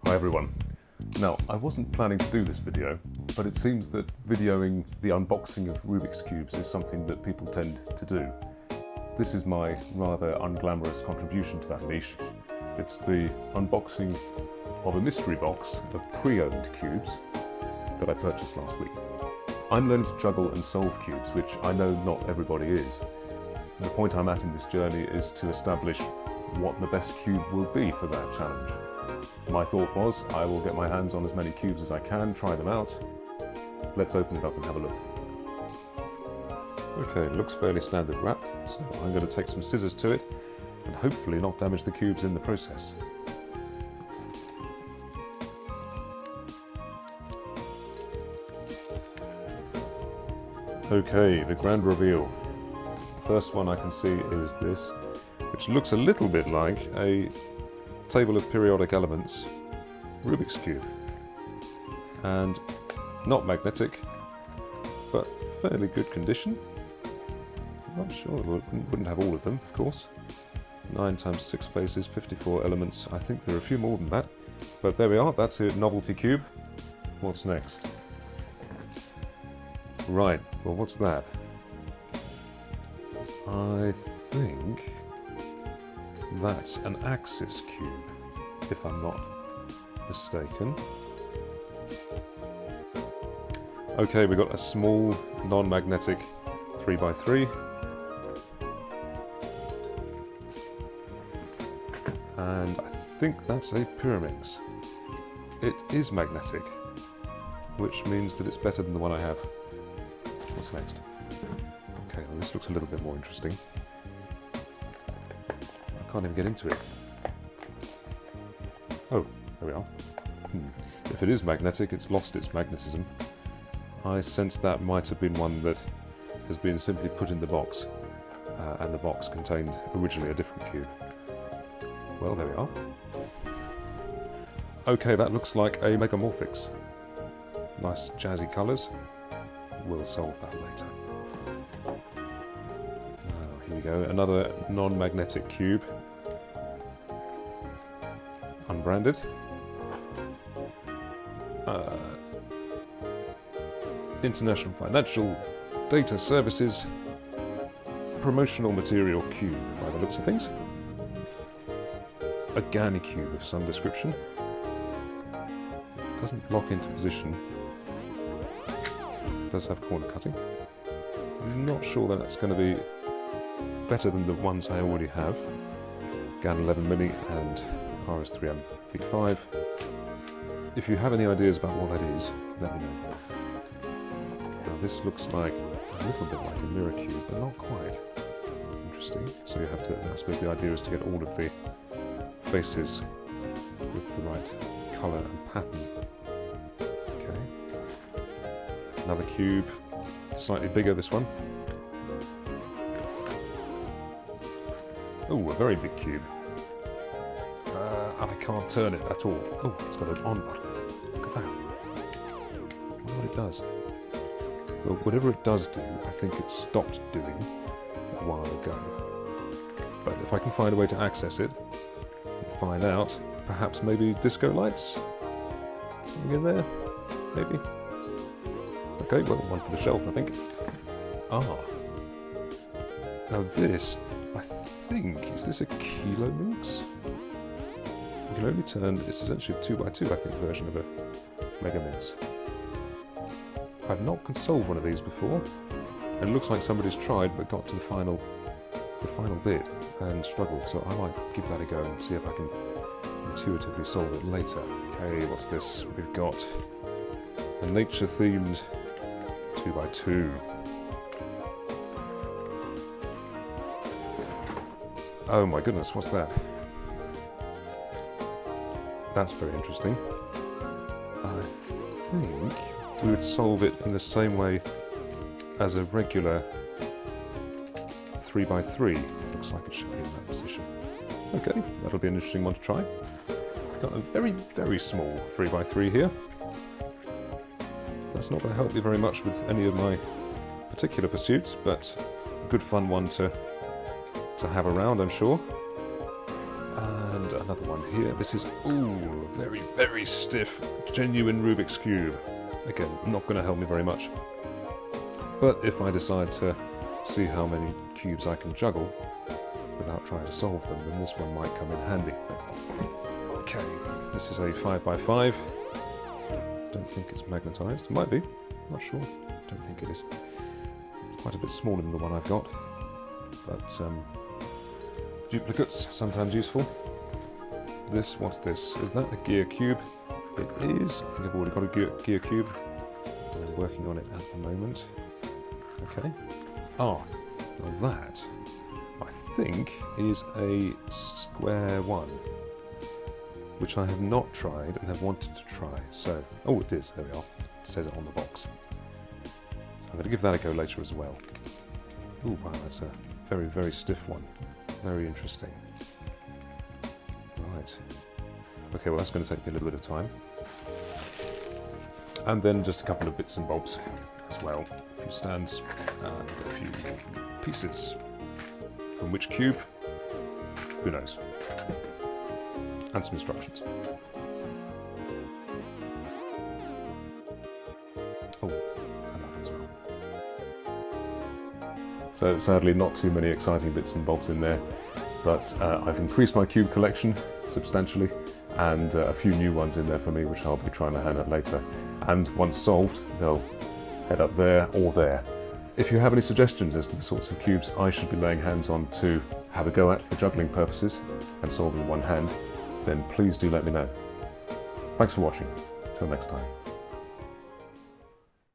Hi everyone. Now, I wasn't planning to do this video, but it seems that videoing the unboxing of Rubik's Cubes is something that people tend to do. This is my rather unglamorous contribution to that niche. It's the unboxing of a mystery box of pre-owned cubes that I purchased last week. I'm learning to juggle and solve cubes, which I know not everybody is. The point I'm at in this journey is to establish what the best cube will be for that challenge. My thought was, I will get my hands on as many cubes as I can, try them out. Let's open it up and have a look. Okay, it looks fairly standard wrapped, so I'm going to take some scissors to it and hopefully not damage the cubes in the process. Okay, the grand reveal. The first one I can see is this, which looks a little bit like a table of periodic elements Rubik's Cube. And not magnetic, but fairly good condition. I'm not sure, it wouldn't have all of them, of course. 9 times 6 faces, 54 elements. I think there are a few more than that. But there we are, that's a novelty cube. What's next? Right, well what's that? I think that's an axis cube, if I'm not mistaken. Okay, we've got a small, non-magnetic 3x3. And I think that's a Pyraminx. It is magnetic, which means that it's better than the one I have. What's next? Okay, well this looks a little bit more interesting. I can't even get into it. Oh, there we are. If it is magnetic, it's lost its magnetism. I sense that might have been one that has been simply put in the box, and the box contained originally a different cube. Well, there we are. Okay, that looks like a Megamorphix. Nice jazzy colours. We'll solve that later. Here we go, another non-magnetic cube. Unbranded. International Financial Data Services promotional material cube, by the looks of things. A GAN cube of some description. Doesn't lock into position. Does have corner cutting. I'm not sure that it's going to be better than the ones I already have. GAN 11 Mini and RS3M Feed 5. If you have any ideas about what that is, let me know. Now this looks like a little bit like a mirror cube, but not quite. Interesting. So you have to, I suppose the idea is to get all of the faces with the right colour and pattern. Okay. Another cube, slightly bigger this one. Oh, a very big cube. And I can't turn it at all. Oh, it's got an on button. Look at that. I wonder what it does. Well, whatever it does do, I think it stopped doing a while ago. But if I can find a way to access it, and find out, perhaps maybe disco lights? Something in there? Maybe? Okay, well, one for the shelf, I think. Ah. Now this, I think, is this a Pyraminx? You can only turn, it's essentially a 2x2, I think, version of a Megamorphix. I've not solved one of these before, and it looks like somebody's tried but got to the final bit and struggled, so I might give that a go and see if I can intuitively solve it later. Okay, what's this? We've got a nature-themed 2x2. Oh my goodness, what's that? That's very interesting. I think we would solve it in the same way as a regular 3x3. Looks like it should be in that position. Okay, that'll be an interesting one to try. Got a very, very small 3x3 here. That's not going to help me very much with any of my particular pursuits, but a good fun one to have around, I'm sure. And another one here. This is, ooh, very, very stiff, genuine Rubik's Cube. Again, not going to help me very much. But if I decide to see how many cubes I can juggle without trying to solve them, then this one might come in handy. Okay, this is a 5x5. Don't think it's magnetized. Might be, not sure. Don't think it is. Quite a bit smaller than the one I've got. But duplicates, sometimes useful. This, what's this? Is that a gear cube? It is. I think I've already got a gear cube. I'm working on it at the moment. Okay. Oh, now that, I think, is a square one, which I have not tried and have wanted to try. So, oh, it is. There we are. It says it on the box. So I'm going to give that a go later as well. Oh, wow, that's a very, very stiff one. Very interesting. Right. Okay, well, that's going to take me a little bit of time. And then just a couple of bits and bobs as well. A few stands and a few pieces. From which cube? Who knows? And some instructions. Oh, and that as well. So sadly not too many exciting bits and bobs in there, but I've increased my cube collection substantially, and a few new ones in there for me which I'll be trying to hand out later. And once solved, they'll head up there or there. If you have any suggestions as to the sorts of cubes I should be laying hands on to have a go at for juggling purposes and solve in one hand, then please do let me know. Thanks for watching. Till next time.